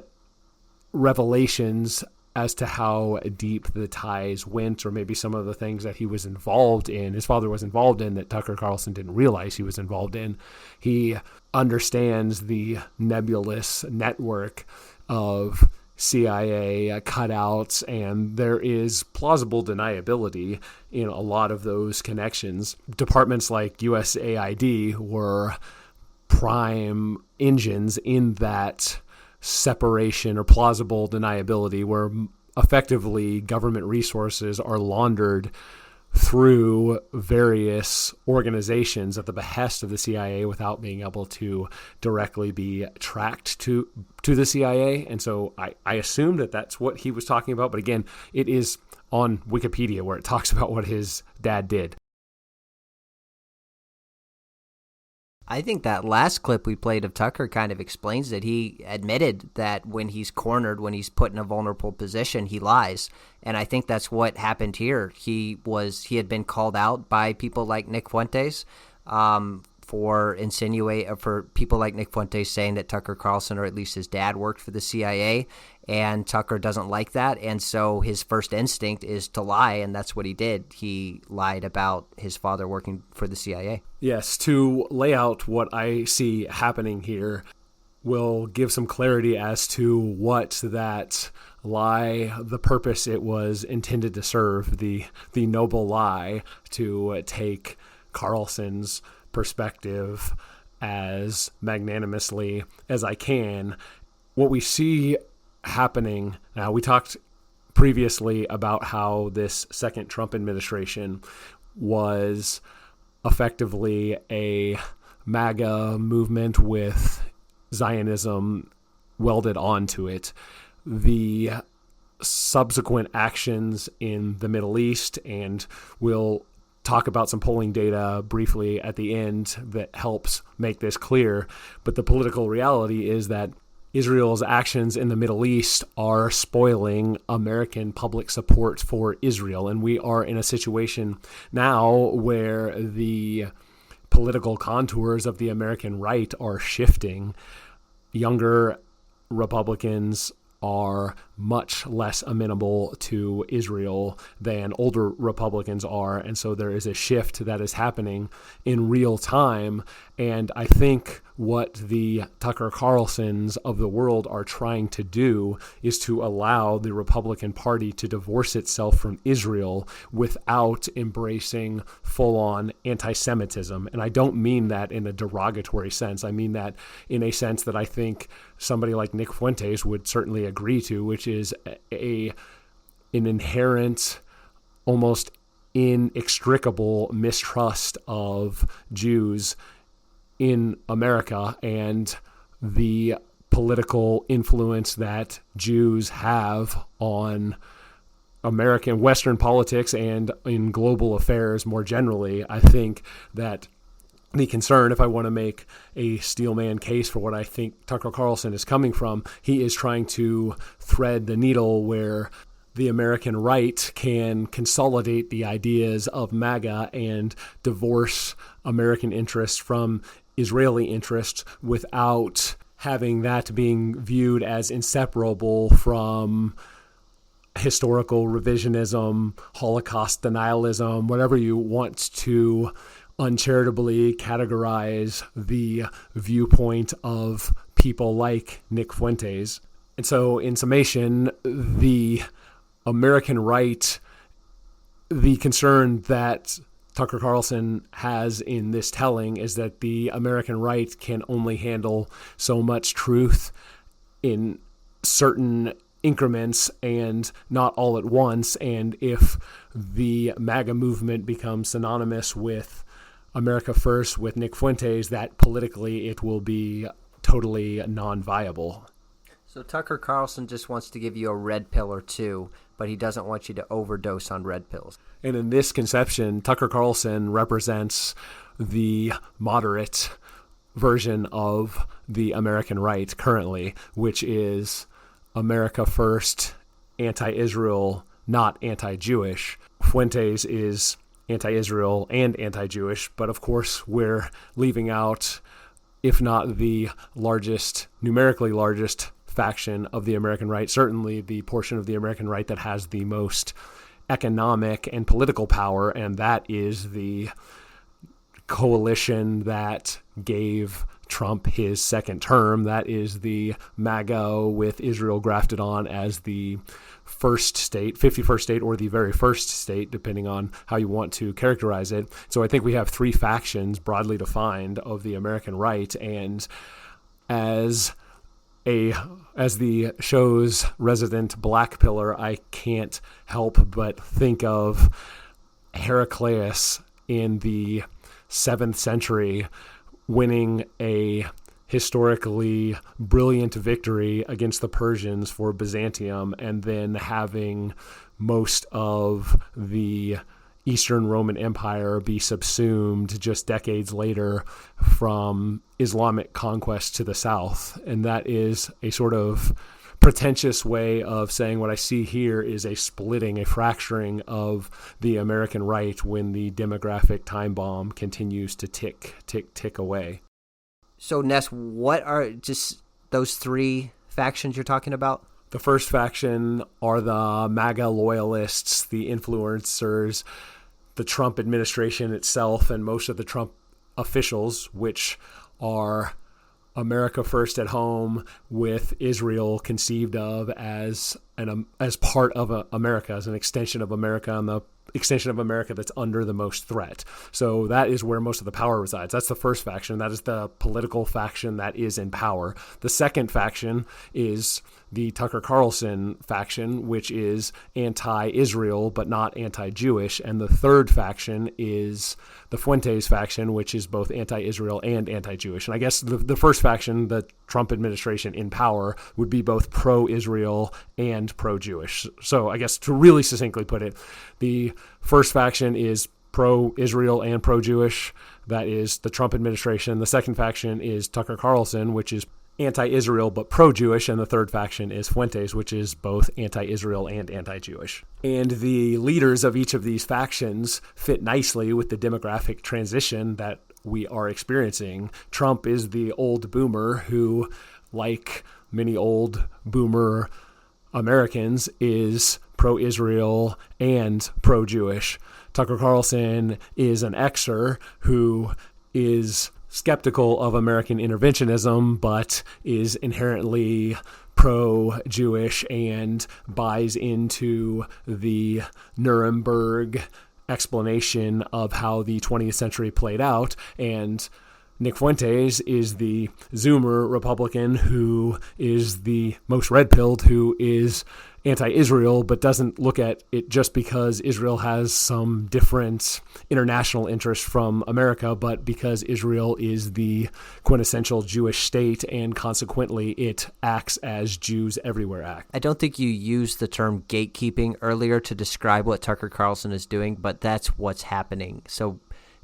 revelations as to how deep the ties went, or maybe some of the things that he was involved in, his father was involved in, that Tucker Carlson didn't realize he was involved in. He understands the nebulous network of CIA cutouts, and there is plausible deniability in a lot of those connections. Departments like USAID were prime engines in that separation or plausible deniability, where effectively government resources are laundered through various organizations at the behest of the CIA without being able to directly be tracked to the CIA. And so I assumed that that's what he was talking about. But again, it is on Wikipedia where it talks about what his dad did. I think that last clip we played of Tucker kind of explains it. He admitted that when he's cornered, when he's put in a vulnerable position, he lies. And I think that's what happened here. He had been called out by people like Nick Fuentes for people like Nick Fuentes saying that Tucker Carlson, or at least his dad, worked for the CIA, and Tucker doesn't like that. And so his first instinct is to lie, and that's what he did. He lied about his father working for the CIA. Yes, to lay out what I see happening here will give some clarity as to what that lie, the purpose it was intended to serve, the noble lie to take Carlson's perspective as magnanimously as I can. What we see happening now, we talked previously about how this second Trump administration was effectively a MAGA movement with Zionism welded onto it. The subsequent actions in the Middle East, and we'll talk about some polling data briefly at the end that helps make this clear, but the political reality is that Israel's actions in the Middle East are spoiling American public support for Israel. And we are in a situation now where the political contours of the American right are shifting. Younger Republicans are much less amenable to Israel than older Republicans are. And so there is a shift that is happening in real time. And I think what the Tucker Carlsons of the world are trying to do is to allow the Republican Party to divorce itself from Israel without embracing full-on anti-Semitism. And I don't mean that in a derogatory sense. I mean that in a sense that I think somebody like Nick Fuentes would certainly agree to, which is an inherent, almost inextricable mistrust of Jews in America and the political influence that Jews have on American Western politics and in global affairs more generally. I think that the concern, if I want to make a steelman case for what I think Tucker Carlson is coming from, he is trying to thread the needle where the American right can consolidate the ideas of MAGA and divorce American interests from Israeli interests without having that being viewed as inseparable from historical revisionism, Holocaust denialism, whatever you want to uncharitably categorize the viewpoint of people like Nick Fuentes. And so in summation, the American right, the concern that Tucker Carlson has in this telling is that the American right can only handle so much truth in certain increments and not all at once. And if the MAGA movement becomes synonymous with America First, with Nick Fuentes, that politically it will be totally non-viable. So Tucker Carlson just wants to give you a red pill or two, but he doesn't want you to overdose on red pills. And in this conception, Tucker Carlson represents the moderate version of the American right currently, which is America First, anti-Israel, not anti-Jewish. Fuentes is anti-Israel and anti-Jewish, but of course we're leaving out, if not the largest, numerically largest faction of the American right, certainly the portion of the American right that has the most economic and political power, and that is the coalition that gave Trump his second term. That is the MAGA with Israel grafted on as the first state, 51st state, or the very first state, depending on how you want to characterize it. So I think we have three factions broadly defined of the American right, and as the show's resident black pillar, I can't help but think of Heraclius in the 7th century winning a historically brilliant victory against the Persians for Byzantium, and then having most of the Eastern Roman Empire be subsumed just decades later from Islamic conquest to the south. And that is a sort of pretentious way of saying what I see here is a splitting, a fracturing of the American right when the demographic time bomb continues to tick away. So, Ness, what are just those three factions you're talking about? The first faction are the MAGA loyalists, the influencers, the Trump administration itself, and most of the Trump officials, which are America first at home, with Israel conceived of as part of America, as an extension of America, and the extension of America that's under the most threat. So that is where most of the power resides. That's the first faction. That is the political faction that is in power. The second faction is the Tucker Carlson faction, which is anti-Israel but not anti-Jewish. And the third faction is the Fuentes faction, which is both anti-Israel and anti-Jewish. And I guess the first faction, the Trump administration in power, would be both pro-Israel and pro-Jewish. So I guess to really succinctly put it, the first faction is pro-Israel and pro-Jewish. That is the Trump administration. The second faction is Tucker Carlson, which is anti-Israel but pro-Jewish, and the third faction is Fuentes, which is both anti-Israel and anti-Jewish. And the leaders of each of these factions fit nicely with the demographic transition that we are experiencing. Trump is the old boomer who, like many old boomer Americans, is pro-Israel and pro-Jewish. Tucker Carlson is an Xer who is skeptical of American interventionism, but is inherently pro-Jewish and buys into the Nuremberg explanation of how the 20th century played out. And Nick Fuentes is the Zoomer Republican who is the most red-pilled, who is anti-Israel, but doesn't look at it just because Israel has some different international interest from America, but because Israel is the quintessential Jewish state, and consequently it acts as Jews everywhere act. I don't think you used the term gatekeeping earlier to describe what Tucker Carlson is doing, but that's what's happening. So,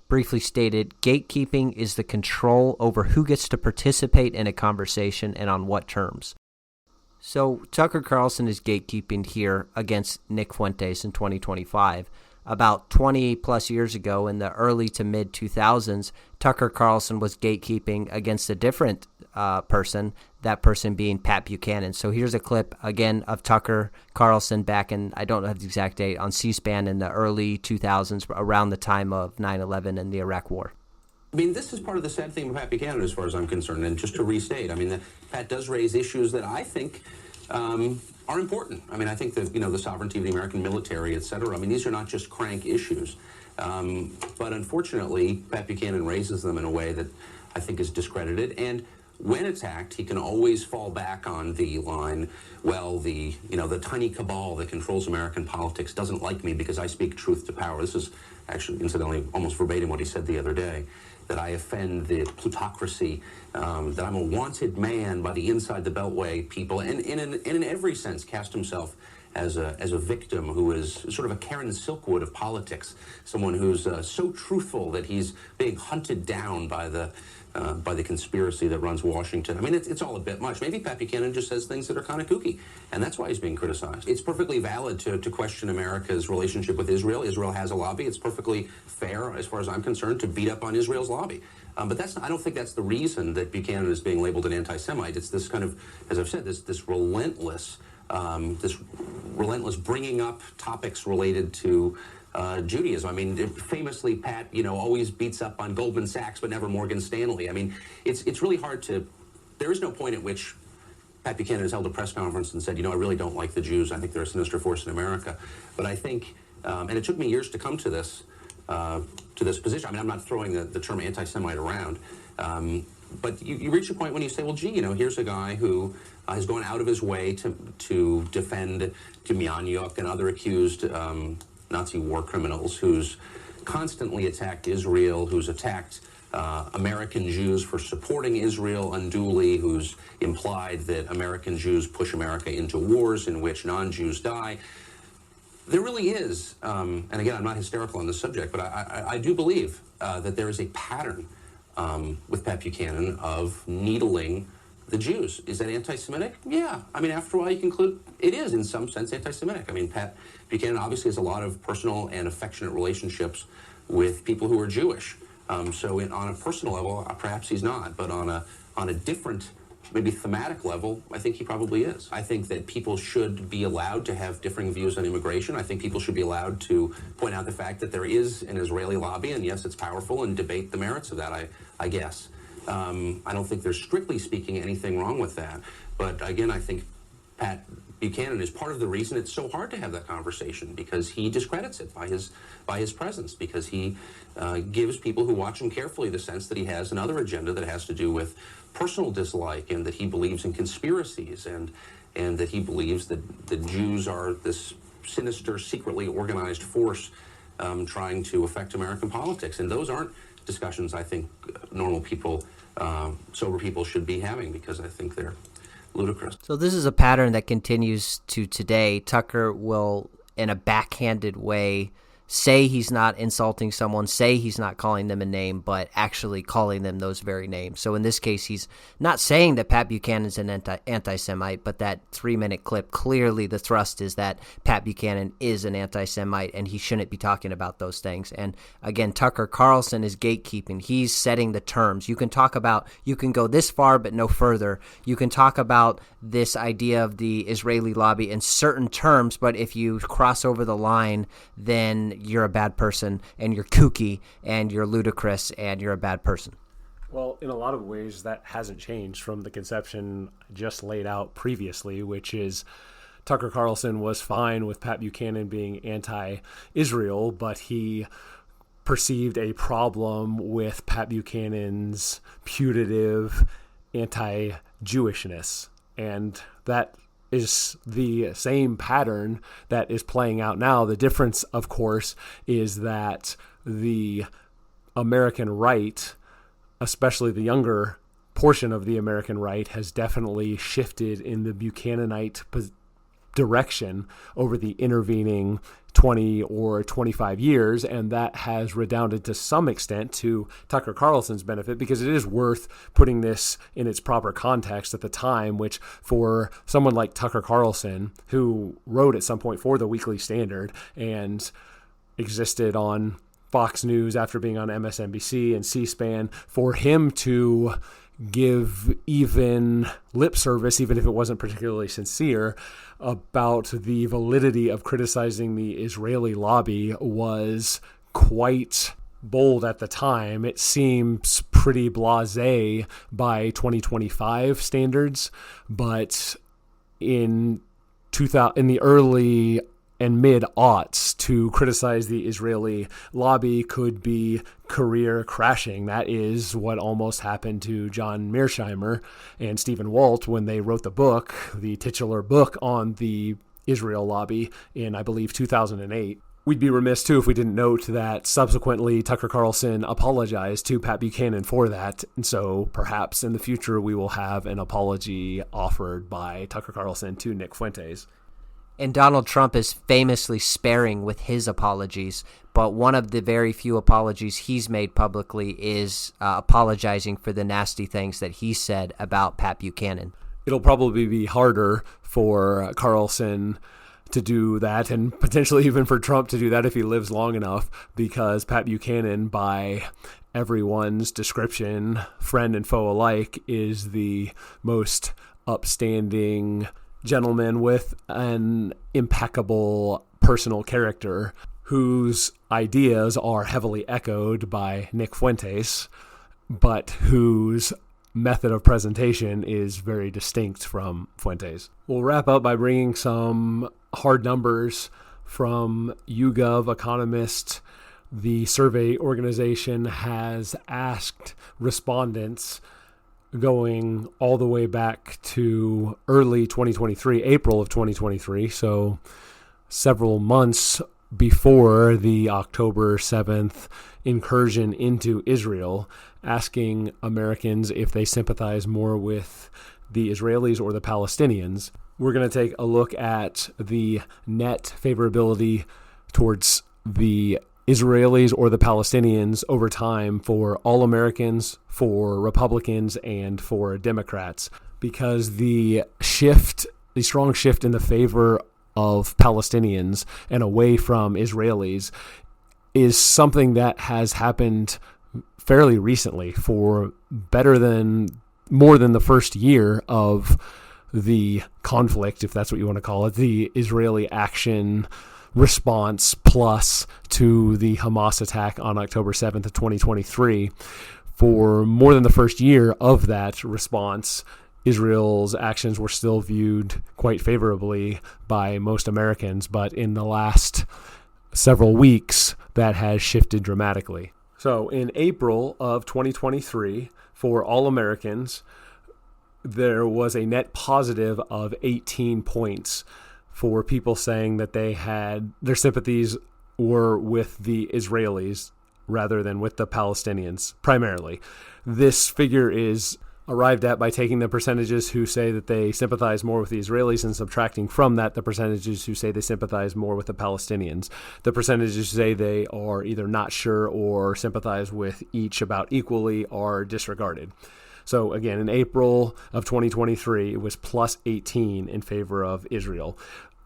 briefly stated, gatekeeping is the control over who gets to participate in a conversation and on what terms. So Tucker Carlson is gatekeeping here against Nick Fuentes in 2025. About 20 plus years ago, in the early to mid 2000s, Tucker Carlson was gatekeeping against a different person, that person being Pat Buchanan. So here's a clip again of Tucker Carlson back in, I don't know the exact date, on C-SPAN in the early 2000s, around the time of 9/11 and the Iraq War. I mean, this is part of the sad thing with Pat Buchanan, as far as I'm concerned. And just to restate, I mean, Pat does raise issues that I think are important. I mean, I think that, the sovereignty of the American military, et cetera, I mean, these are not just crank issues. But unfortunately, Pat Buchanan raises them in a way that I think is discredited. And when attacked, he can always fall back on the line, well, the tiny cabal that controls American politics doesn't like me because I speak truth to power. This is actually, incidentally, almost verbatim what he said the other day, that I offend the plutocracy, that I'm a wanted man by the inside the Beltway people, and in every sense cast himself as a victim who is sort of a Karen Silkwood of politics, someone who's so truthful that he's being hunted down by the conspiracy that runs Washington. I mean, it's all a bit much. Maybe Pat Buchanan just says things that are kind of kooky, and that's why he's being criticized. It's perfectly valid to question America's relationship with Israel. Israel has a lobby. It's perfectly fair, as far as I'm concerned, to beat up on Israel's lobby. But I don't think that's the reason that Buchanan is being labeled an anti-Semite. It's this kind of, as I've said, this relentless bringing up topics related to Judaism. I mean, famously, Pat, always beats up on Goldman Sachs, but never Morgan Stanley. I mean, it's really hard to. There is no point at which Pat Buchanan has held a press conference and said, I really don't like the Jews. I think they're a sinister force in America. But I think, and it took me years to come to this position. I mean, I'm not throwing the term anti-Semite around. But you reach a point when you say, well, gee, here's a guy who has gone out of his way to defend Demjanjuk and other accused Nazi war criminals, who's constantly attacked Israel, who's attacked American Jews for supporting Israel unduly, who's implied that American Jews push America into wars in which non-Jews die. There really is, and again, I'm not hysterical on this subject, but I do believe that there is a pattern with Pat Buchanan of needling the Jews. Is that anti-Semitic? Yeah. I mean, after a while, you conclude it is, in some sense, anti-Semitic. I mean, Pat Buchanan obviously has a lot of personal and affectionate relationships with people who are Jewish. So on a personal level, perhaps he's not, but on a different, maybe thematic level, I think he probably is. I think that people should be allowed to have differing views on immigration. I think people should be allowed to point out the fact that there is an Israeli lobby, and yes, it's powerful, and debate the merits of that, I guess. I don't think there's, strictly speaking, anything wrong with that. But again, I think Pat Buchanan is part of the reason it's so hard to have that conversation, because he discredits it by his presence, because he gives people who watch him carefully the sense that he has another agenda that has to do with personal dislike, and that he believes in conspiracies, and that he believes that the Jews are this sinister, secretly organized force trying to affect American politics. And those aren't discussions I think normal people, sober people, should be having, because I think they're ludicrous. So this is a pattern that continues to today. Tucker will, in a backhanded way, say he's not insulting someone, say he's not calling them a name, but actually calling them those very names. So in this case, he's not saying that Pat Buchanan's an anti-Semite, but that 3-minute clip, clearly the thrust is that Pat Buchanan is an anti-Semite and he shouldn't be talking about those things. And again, Tucker Carlson is gatekeeping. He's setting the terms. You can go this far, but no further. You can talk about this idea of the Israeli lobby in certain terms, but if you cross over the line, then you're a bad person, and you're kooky, and you're ludicrous, and you're a bad person. Well, in a lot of ways, that hasn't changed from the conception just laid out previously, which is Tucker Carlson was fine with Pat Buchanan being anti-Israel, but he perceived a problem with Pat Buchanan's putative anti-Jewishness. And that is the same pattern that is playing out now. The difference, of course, is that the American right, especially the younger portion of the American right, has definitely shifted in the Buchananite direction over the intervening 20 or 25 years, and that has redounded to some extent to Tucker Carlson's benefit, because it is worth putting this in its proper context at the time, which for someone like Tucker Carlson, who wrote at some point for the Weekly Standard and existed on Fox News after being on MSNBC and C-SPAN, for him to give even lip service, even if it wasn't particularly sincere, about the validity of criticizing the Israeli lobby was quite bold at the time. It seems pretty blasé by 2025 standards, but in the early and mid-aughts, to criticize the Israeli lobby could be career crashing. That is what almost happened to John Mearsheimer and Stephen Walt when they wrote the book, the titular book on the Israel lobby in, I believe, 2008. We'd be remiss, too, if we didn't note that subsequently Tucker Carlson apologized to Pat Buchanan for that. And so perhaps in the future we will have an apology offered by Tucker Carlson to Nick Fuentes. And Donald Trump is famously sparing with his apologies, but one of the very few apologies he's made publicly is apologizing for the nasty things that he said about Pat Buchanan. It'll probably be harder for Carlson to do that, and potentially even for Trump to do that if he lives long enough, because Pat Buchanan, by everyone's description, friend and foe alike, is the most upstanding gentleman with an impeccable personal character whose ideas are heavily echoed by Nick Fuentes, but whose method of presentation is very distinct from Fuentes. We'll wrap up by bringing some hard numbers from YouGov Economist. The survey organization has asked respondents going all the way back to early 2023, April of 2023, so several months before the October 7th incursion into Israel, asking Americans if they sympathize more with the Israelis or the Palestinians. We're going to take a look at the net favorability towards the Israelis or the Palestinians over time for all Americans, for Republicans, and for Democrats, because the strong shift in the favor of Palestinians and away from Israelis is something that has happened fairly recently, for more than the first year of the conflict, if that's what you want to call it, the Israeli action response plus to the Hamas attack on October 7th of 2023. For more than the first year of that response, Israel's actions were still viewed quite favorably by most Americans, but in the last several weeks, that has shifted dramatically. So in April of 2023, for all Americans, there was a net positive of 18 points for people saying that their sympathies were with the Israelis rather than with the Palestinians, primarily. This figure is arrived at by taking the percentages who say that they sympathize more with the Israelis and subtracting from that the percentages who say they sympathize more with the Palestinians. The percentages who say they are either not sure or sympathize with each about equally are disregarded. So again, in April of 2023, it was plus 18 in favor of Israel.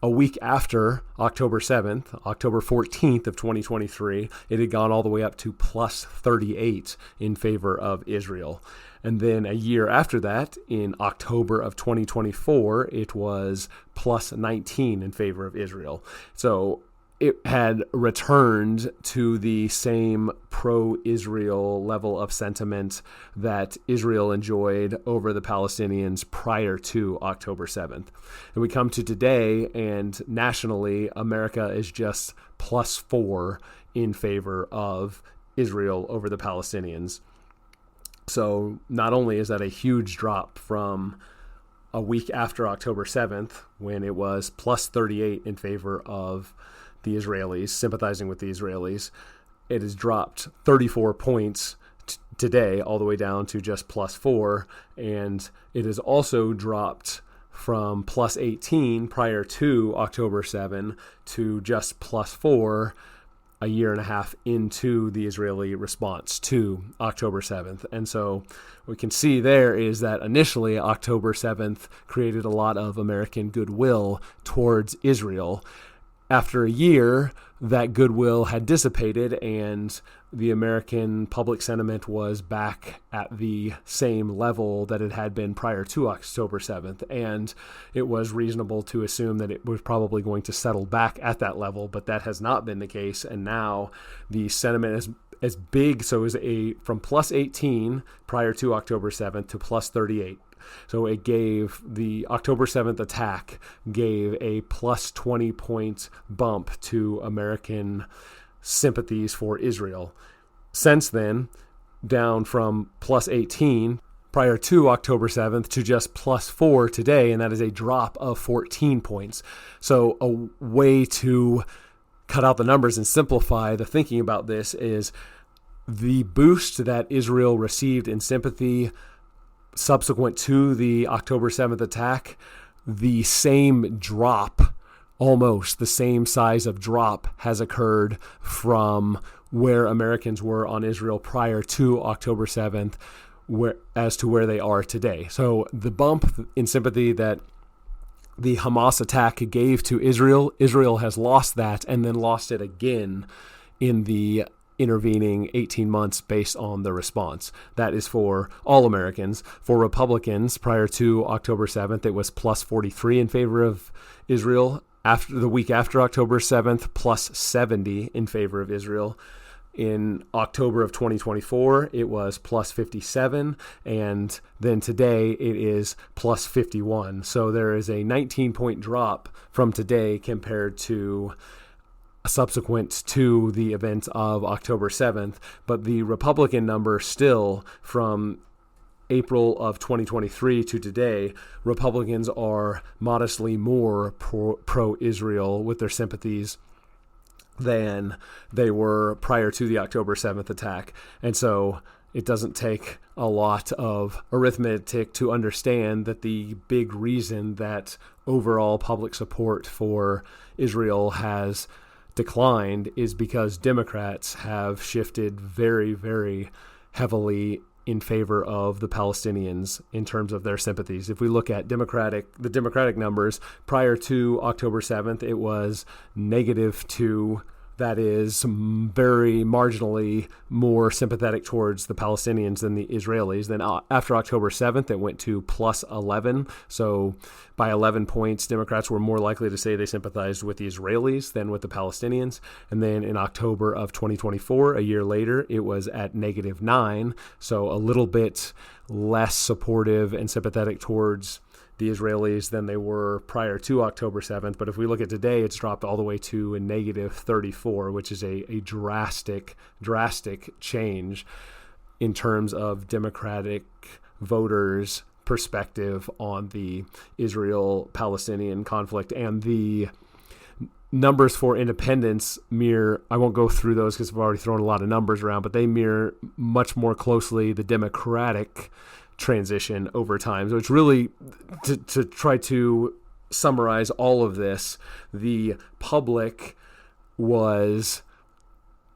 A week after October 7th, October 14th of 2023, it had gone all the way up to plus 38 in favor of Israel. And then a year after that, in October of 2024, it was plus 19 in favor of Israel. So it had returned to the same pro-Israel level of sentiment that Israel enjoyed over the Palestinians prior to October 7th. And we come to today, and nationally, America is just plus 4 in favor of Israel over the Palestinians. So not only is that a huge drop from a week after October 7th, when it was plus 38 in favor of the Israelis, sympathizing with the Israelis, it has dropped 34 points today, all the way down to just plus 4. And it has also dropped from plus 18 prior to October 7 to just plus 4 a year and a half into the Israeli response to October 7th. And so we can see there is that initially October 7th created a lot of American goodwill towards Israel. After a year, that goodwill had dissipated and the American public sentiment was back at the same level that it had been prior to October 7th. And it was reasonable to assume that it was probably going to settle back at that level, but that has not been the case. And now the sentiment is as big, so is from plus 18 prior to October 7th to plus 38. So it gave the October 7th attack gave a plus 20 point bump to American sympathies for Israel. Since then, down from plus 18 prior to October 7th to just plus 4 today, and that is a drop of 14 points. So a way to cut out the numbers and simplify the thinking about this is the boost that Israel received in sympathy subsequent to the October 7th attack, the same drop, almost the same size of drop, has occurred from where Americans were on Israel prior to October 7th as to where they are today. So the bump in sympathy that the Hamas attack gave to Israel, Israel has lost that and then lost it again in the intervening 18 months based on the response. That is for all Americans. For Republicans, prior to October 7th, it was plus 43 in favor of Israel. After the week after October 7th, plus 70 in favor of Israel. In October of 2024, it was plus 57, and then today it is plus 51. So there is a 19-point drop from today compared to subsequent to the event of October 7th, but the Republican number still from April of 2023 to today, Republicans are modestly more pro-Israel with their sympathies than they were prior to the October 7th attack. And so it doesn't take a lot of arithmetic to understand that the big reason that overall public support for Israel has declined is because Democrats have shifted very, very heavily in favor of the Palestinians in terms of their sympathies. If we look at the Democratic numbers, prior to October 7th, it was -2. That is very marginally more sympathetic towards the Palestinians than the Israelis. Then after October 7th, it went to +11. So by 11 points, Democrats were more likely to say they sympathized with the Israelis than with the Palestinians. And then in October of 2024, a year later, it was at -9. So a little bit less supportive and sympathetic towards the Israelis than they were prior to October 7th. But if we look at today, it's dropped all the way to a -34, which is a drastic change in terms of Democratic voters' perspective on the Israel-Palestinian conflict. And the numbers for independence mirror, I won't go through those because I've already thrown a lot of numbers around, but they mirror much more closely the Democratic transition over time. So it's really, to try to summarize all of this, the public was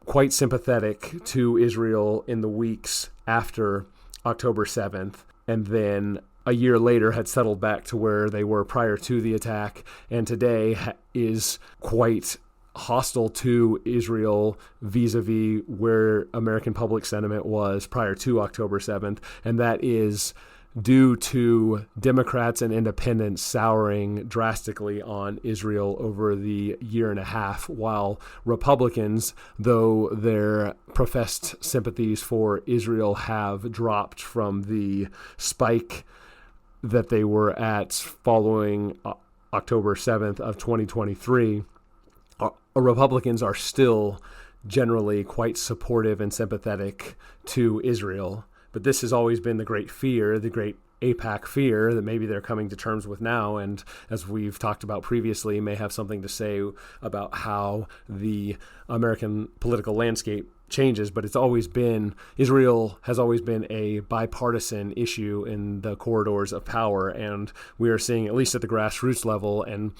quite sympathetic to Israel in the weeks after October 7th, and then a year later had settled back to where they were prior to the attack, and today is quite hostile to Israel vis-a-vis where American public sentiment was prior to October 7th. And that is due to Democrats and independents souring drastically on Israel over the year and a half, while Republicans, though their professed sympathies for Israel have dropped from the spike that they were at following October 7th of 2023, Republicans are still generally quite supportive and sympathetic to Israel. But this has always been the great fear, the great AIPAC fear that maybe they're coming to terms with now, and as we've talked about previously, may have something to say about how the American political landscape changes. But Israel has always been a bipartisan issue in the corridors of power, and we are seeing, at least at the grassroots level, and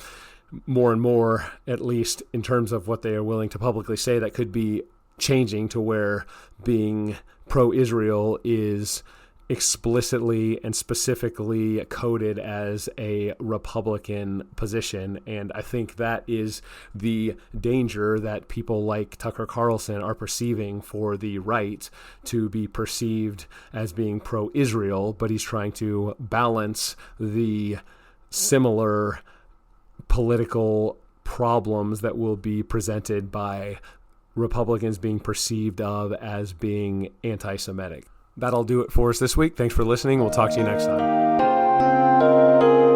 more, at least in terms of what they are willing to publicly say, that could be changing to where being pro-Israel is explicitly and specifically coded as a Republican position. And I think that is the danger that people like Tucker Carlson are perceiving for the right, to be perceived as being pro-Israel, but he's trying to balance the similar political problems that will be presented by Republicans being perceived of as being anti-Semitic. That'll do it for us this week. Thanks for listening. We'll talk to you next time.